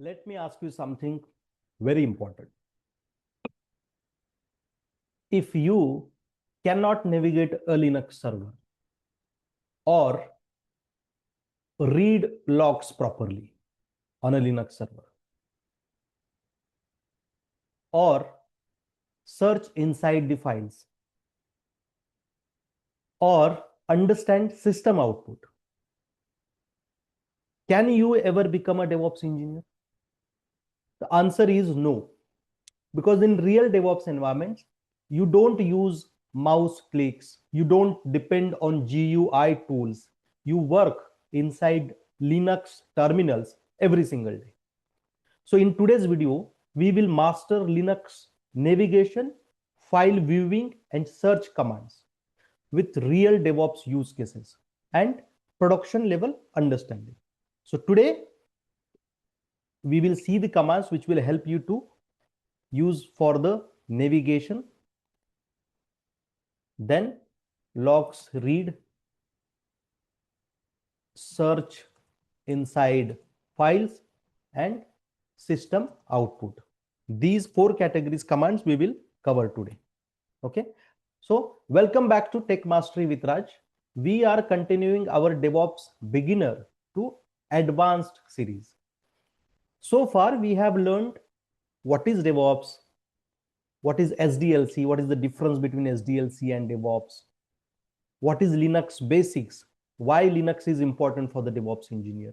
Let me ask you something very important. If you cannot navigate a Linux server or read logs properly on a Linux server or search inside the files or understand system output, can you ever become a DevOps engineer? The answer is no. Because in real DevOps environments, you don't use mouse clicks, you don't depend on GUI tools, you work inside Linux terminals every single day. So in today's video, we will master Linux navigation, file viewing, and search commands with real DevOps use cases and production level understanding. So today, we will see the commands which will help you to use for the navigation, then logs read, search inside files, and system output. These four categories commands we will cover today. Okay, so welcome back to Tech Mastery with Raj. We are continuing our DevOps beginner to advanced series. So far we have learned what is DevOps, what is SDLC, what is the difference between SDLC and DevOps, what is Linux basics, why Linux is important for the DevOps engineer.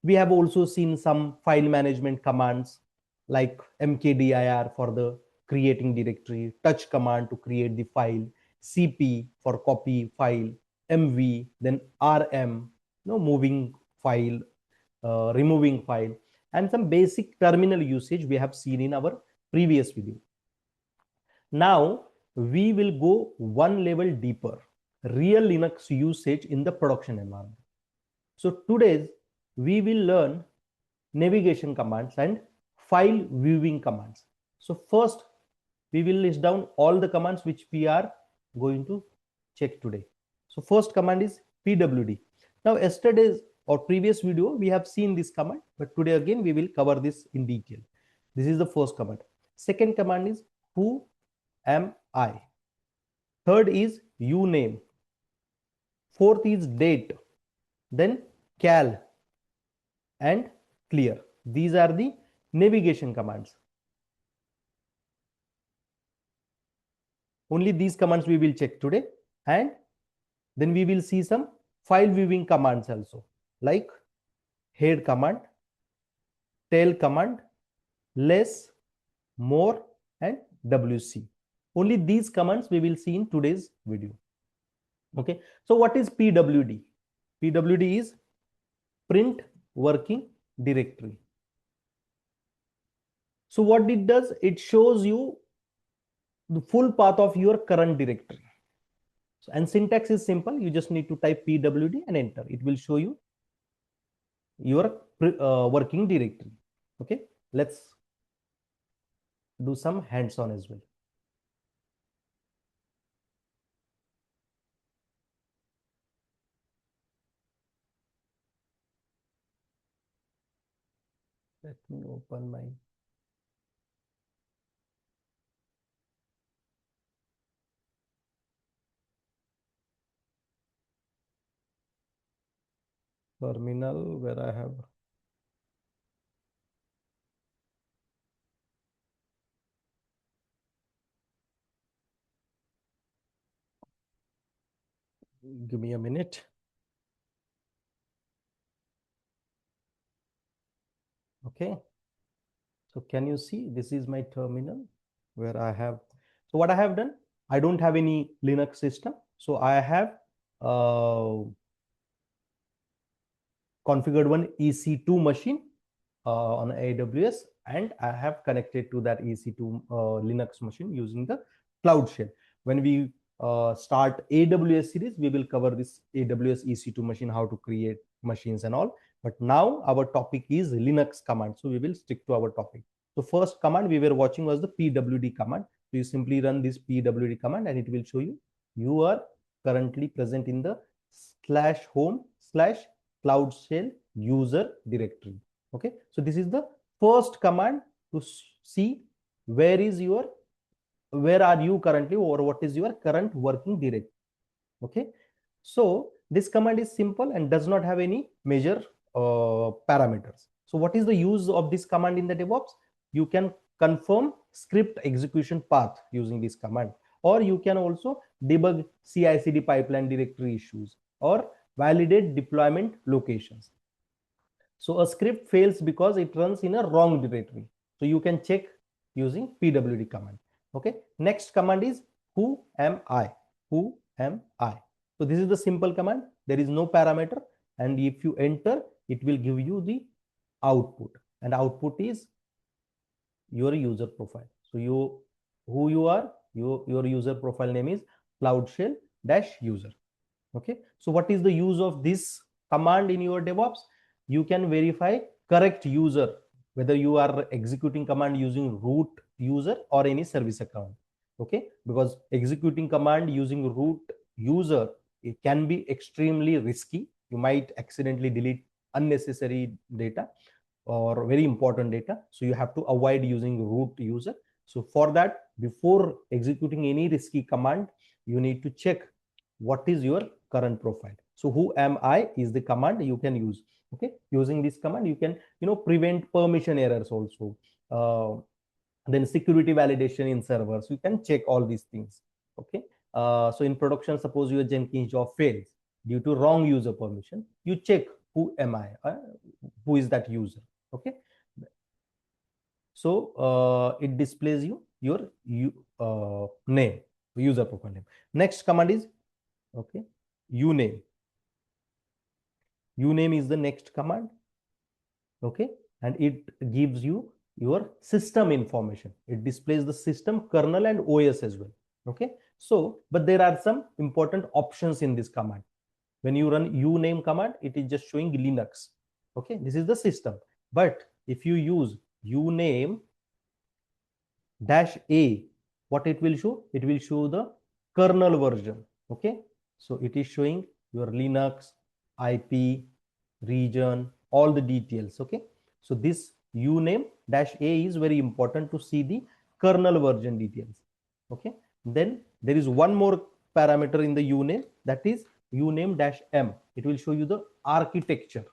We have also seen some file management commands like mkdir for the creating directory, touch command to create the file, cp for copy file, mv, then rm, moving file, removing file, and some basic terminal usage we have seen in our previous video. Now we will go one level deeper, real Linux usage in the production environment. So today we will learn navigation commands and file viewing commands. So first we will list down all the commands which we are going to check today. So first command is pwd. Now yesterday's or previous video we have seen this command, but today again we will cover this in detail. This is the first command. Second command is who am I. Third is uname. Fourth is date, then cal and clear. These are the navigation commands. Only these commands we will check today, and then we will see some file viewing commands also, like head command, tail command, less, more, and wc. Only these commands we will see in today's video. Okay, so what is pwd? Pwd is print working directory. So what it does, it shows you the full path of your current directory. So, and syntax is simple, you just need to type pwd and enter. It will show you your working directory. Okay, let's do some hands-on as well. Let me open my terminal where I have give me a minute. Okay, so can you see this is my terminal where I have, so what I have done, I don't have any Linux system, so I have configured one EC2 machine on AWS, and I have connected to that EC2 Linux machine using the Cloud Shell. When we start AWS series, we will cover this AWS EC2 machine, how to create machines and all. But now our topic is Linux command, so we will stick to our topic. So first command we were watching was the pwd command. So you simply run this pwd command and it will show you you are currently present in the /home/cloud shell user directory. Okay, so this is the first command to see where are you currently, or what is your current working directory. Okay, so this command is simple and does not have any major parameters. So what is the use of this command in the DevOps? You can confirm script execution path using this command, or you can also debug CI/CD pipeline directory issues or validate deployment locations. So a script fails because it runs in a wrong directory. So you can check using pwd command. Okay. Next command is who am I? Who am I? So this is the simple command. There is no parameter, and if you enter, it will give you the output, and output is your user profile. So who you are, your user profile name is cloudshell-user. Okay, so what is the use of this command in your DevOps? You can verify correct user, whether you are executing command using root user or any service account. Okay, because executing command using root user, it can be extremely risky. You might accidentally delete unnecessary data or very important data, so you have to avoid using root user. So for that, before executing any risky command, you need to check what is your current profile. So who am I is the command you can use. Okay, using this command you can prevent permission errors also. Then security validation in servers, you can check all these things. Okay, so in production, suppose your Jenkins job fails due to wrong user permission, you check who am I, who is that user. Okay, so it displays your name, user profile name. Next command is okay, uname. Uname is the next command. Okay, and it gives you your system information. It displays the system, kernel, and OS as well. Okay, so but there are some important options in this command. When you run uname command, it is just showing Linux. Okay, this is the system. But if you use uname -a, what it will show? It will show the kernel version. Okay, so it is showing your Linux, IP, region, all the details. Okay, so this uname -a is very important to see the kernel version details. Okay, then there is one more parameter in the uname, that is uname -m. It will show you the architecture.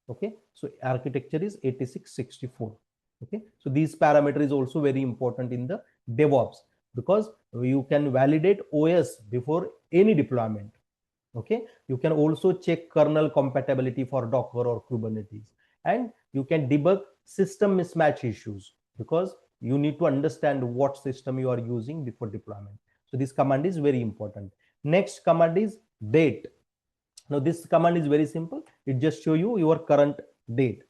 Okay, so architecture is 8664. Okay, so this parameter is also very important in the DevOps, because you can validate OS before any deployment. Okay, you can also check kernel compatibility for Docker or Kubernetes, and you can debug system mismatch issues, because you need to understand what system you are using before deployment. So this command is very important. Next command is date. Now this command is very simple. It just show you your current date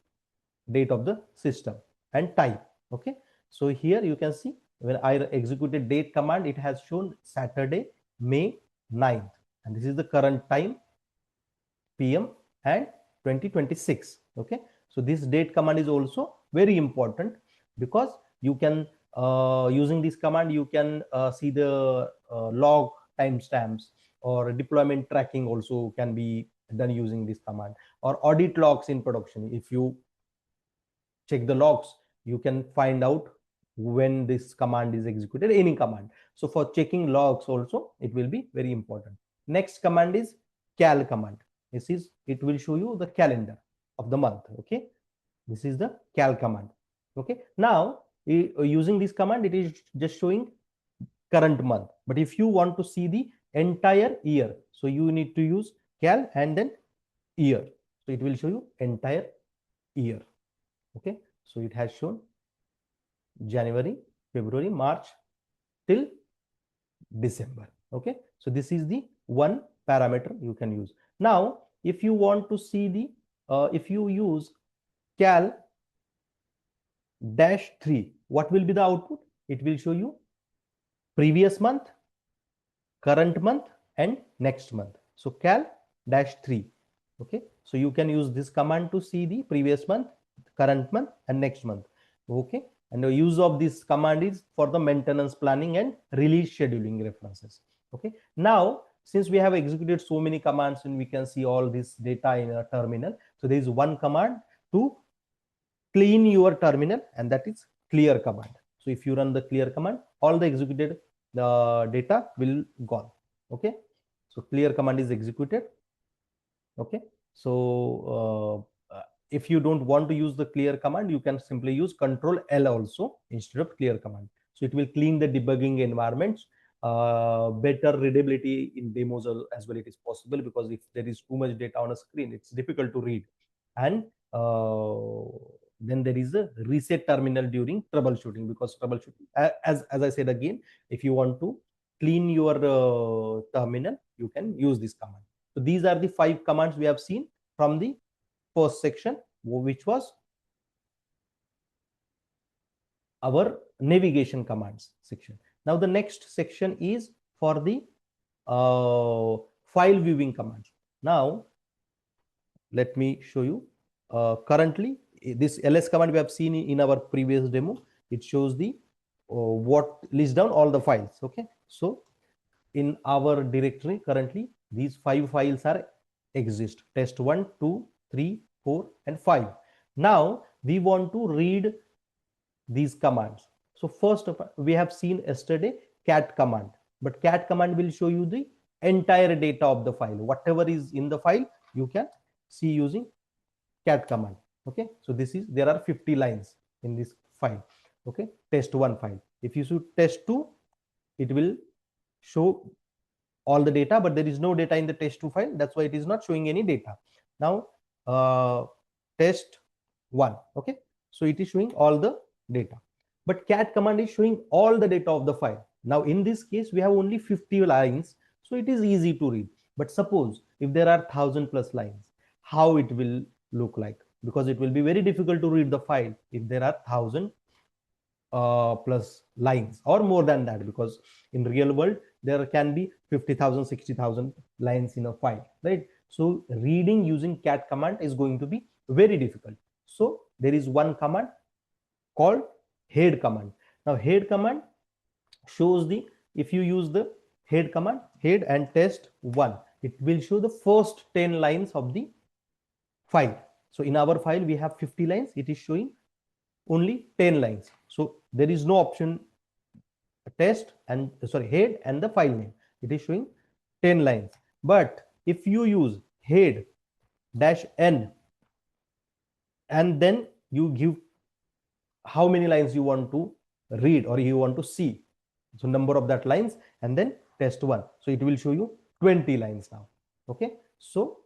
of the system and type. Okay, so here you can see when I executed date command, it has shown Saturday, May 9th, and this is the current time, PM and 2026. Okay, so this date command is also very important, because you can using this command you can see the log timestamps, or deployment tracking also can be done using this command, or audit logs in production. If you check the logs, you can find out when this command is executed, any command. So for checking logs also, it will be very important. Next command is cal command. It will show you the calendar of the month. Okay, this is the cal command. Okay, now using this command, it is just showing current month, but if you want to see the entire year, so you need to use cal and then year, so it will show you entire year. Okay, so it has shown January, February, March till December. Okay, so this is the one parameter you can use. Now if you want to see the if you use cal -3, what will be the output? It will show you previous month, current month, and next month. So cal -3. Okay, so you can use this command to see the previous month, current month, and next month. Okay, and the use of this command is for the maintenance planning and release scheduling references. Okay, now since we have executed so many commands and we can see all this data in a terminal, so there is one command to clean your terminal, and that is clear command. So if you run the clear command, all the executed data will gone. Okay, so clear command is executed. Okay, so if you don't want to use the clear command, you can simply use control L also instead of clear command. So it will clean the debugging environments. Better readability in demos as well, it is possible, because if there is too much data on a screen, it's difficult to read. And then there is a reset terminal during troubleshooting, because troubleshooting, as I said again, if you want to clean your terminal, you can use this command. So these are the 5 commands we have seen from the first section, which was our navigation commands section. Now the next section is for the file viewing commands. Now let me show you. Currently, this ls command we have seen in our previous demo. It shows the what lists down all the files. Okay, so in our directory currently these 5 files are exist: test 1, 2, 3, 4 and 5. Now we want to read these commands. So first of all, we have seen yesterday cat command, but cat command will show you the entire data of the file. Whatever is in the file, you can see using cat command. Okay, so this is, there are 50 lines in this file. Okay, test 1 file. If you should test 2, it will show all the data, but there is no data in the test2 file. That's why it is not showing any data. Now test 1, okay, so it is showing all the data, but cat command is showing all the data of the file. Now in this case we have only 50 lines, so it is easy to read. But suppose if there are 1000+ lines, how it will look like? Because it will be very difficult to read the file if there are 1000 plus lines or more than that, because in real world there can be 50,000 60,000 lines in a file, right? So reading using cat command is going to be very difficult. So there is one command called head command. Now head command shows the, if you use the head command, head and test 1, it will show the first 10 lines of the file. So in our file we have 50 lines, it is showing only 10 lines. So there is no option test and head and the file name. It is showing 10 lines. But if you use head dash n and then you give how many lines you want to read or you want to see, so number of that lines, and then test 1, so it will show you 20 lines now. Okay, so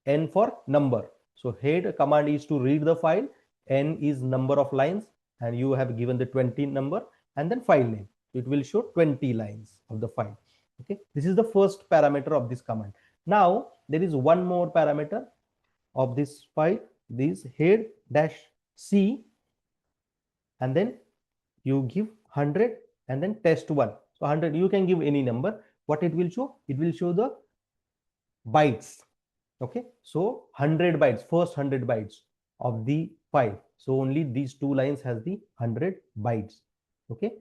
n for number. So head command is to read the file, n is number of lines, and you have given the 20 number, and then file name. It will show 20 lines of the file. Okay, this is the first parameter of this command. Now there is one more parameter of this file, this head dash c, and then you give 100 and then test 1. So 100, you can give any number. What it will show? It will show the bytes. Okay, so 100 bytes, first 100 bytes of the file. So only these 2 lines has the 100 bytes. Okay,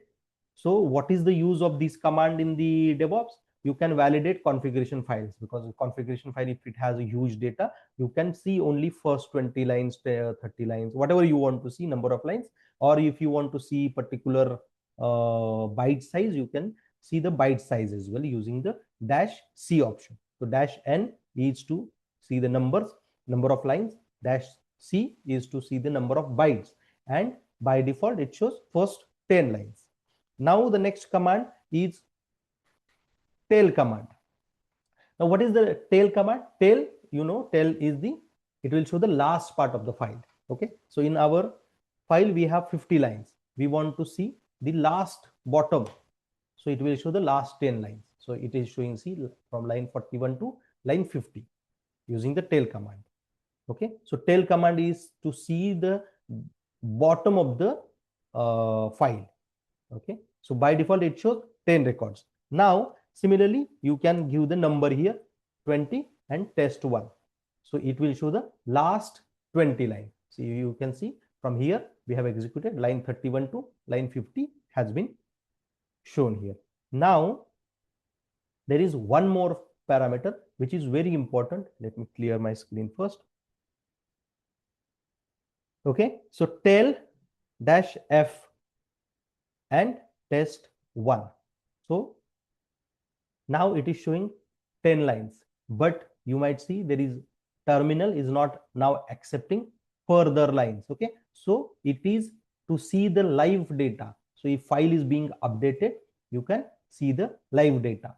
so what is the use of this command in the DevOps? You can validate configuration files, because the configuration file, if it has a huge data, you can see only first 20 lines, 30 lines, whatever you want to see, number of lines. Or if you want to see particular byte size, you can see the byte size as well using the dash c option. So dash n is to see the numbers, number of lines, dash c is to see the number of bytes, and by default it shows first 10 lines. Now the next command is tail command. Now what is the tail command? Tail, you know, tail is the, it will show the last part of the file. Okay, so in our file we have 50 lines, we want to see the last bottom, so it will show the last 10 lines. So it is showing, see, from line 41 to line 50 using the tail command. Okay, so tail command is to see the bottom of the file. Okay, so by default it shows 10 records. Now similarly you can give the number here 20 and test 1, so it will show the last 20 lines. So you can see from here we have executed line 31 to line 50 has been shown here. Now there is one more parameter which is very important. Let me clear my screen first. Okay, so tail dash F and test 1. So now it is showing 10 lines, but you might see there is terminal is not now accepting further lines. Okay, so it is to see the live data. So if file is being updated, you can see the live data.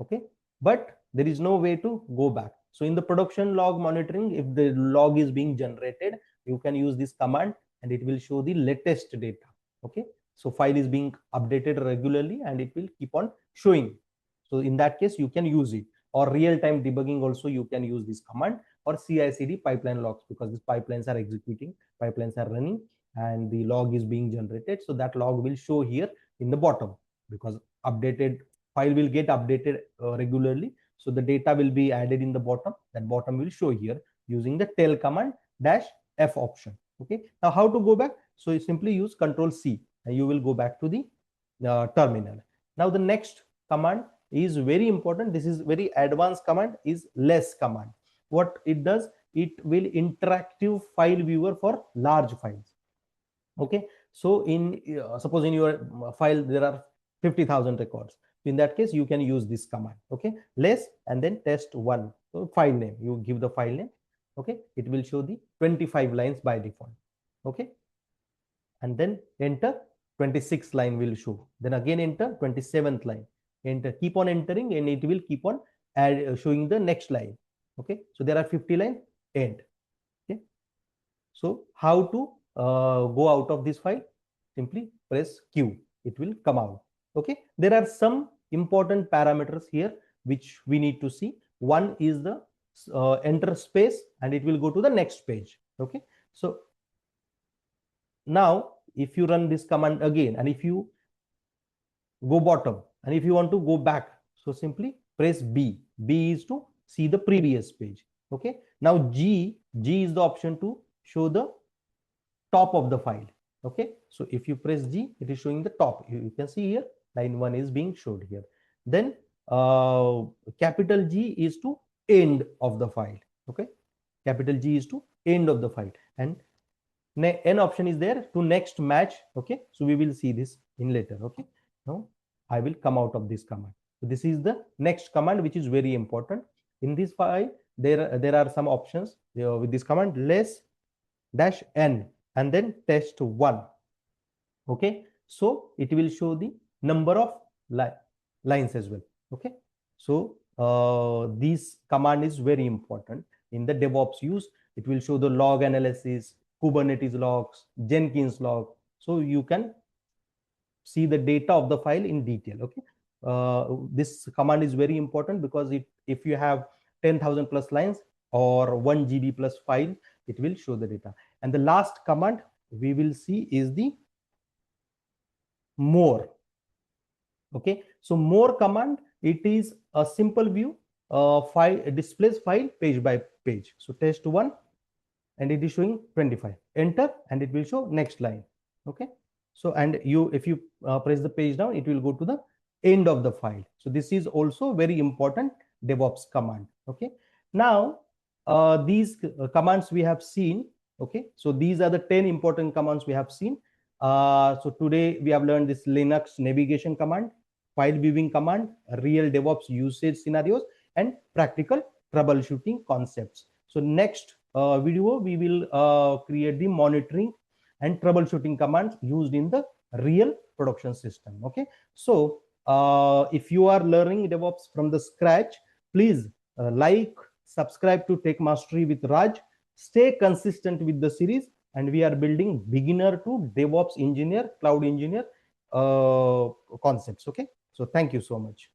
Okay, but there is no way to go back. So in the production log monitoring, if the log is being generated, you can use this command and it will show the latest data. Okay, so file is being updated regularly and it will keep on showing. So in that case, you can use it. Or real-time debugging also, you can use this command, or CI/CD pipeline logs, because these pipelines are executing, pipelines are running, and the log is being generated. So that log will show here in the bottom, because updated file will get updated regularly. So the data will be added in the bottom. That bottom will show here using the tail command dash F option. Okay. Now how to go back? So you simply use Control C and you will go back to the terminal. Now the next command is very important. This is very advanced command, is less command. What it does, it will interactive file viewer for large files. Okay, so in suppose in your file there are 50,000 records. In that case, you can use this command. Okay, less and then test 1. So file name, you give the file name. Okay, it will show the 25 lines by default. Okay, and then enter. 26th line will show, then again enter 27th line, enter, keep on entering, and it will keep on showing the next line. Okay, so there are 50 lines, end. Okay, so how to go out of this file? Simply press Q, it will come out. Okay, there are some important parameters here which we need to see. One is the enter space and it will go to the next page. Okay, so now if you run this command again and if you go bottom and if you want to go back, so simply press B. B is to see the previous page. Okay, now G is the option to show the top of the file. Okay, so if you press G, it is showing the top. You can see here line 1 is being showed here. Then capital G is to end of the file. Okay, capital G is to end of the file, and N option is there to next match. Okay, so we will see this in later. Okay, now I will come out of this command. So this is the next command, which is very important in this file. There are some options with this command, less dash N and then test 1. Okay, so it will show the number of lines as well. Okay, so this command is very important in the DevOps use. It will show the log analysis, Kubernetes logs, Jenkins log, so you can see the data of the file in detail. Okay, this command is very important because if you have 10,000 plus lines or 1 GB plus file, it will show the data. And the last command we will see is the more. Okay, so more command, it is a simple view, file displays file page by page. So test 1 and it is showing 25, enter and it will show next line. Okay, so and if you press the page down, it will go to the end of the file. So this is also very important DevOps command. Okay, now these commands we have seen. Okay, so these are the 10 important commands we have seen. So today we have learned this Linux navigation command, file viewing command, real DevOps usage scenarios, and practical troubleshooting concepts. So next video we will create the monitoring and troubleshooting commands used in the real production system. Okay, so if you are learning DevOps from the scratch, please like, subscribe to Tech Mastery with Raj, stay consistent with the series, and we are building beginner to DevOps engineer, cloud engineer concepts. Okay, so thank you so much.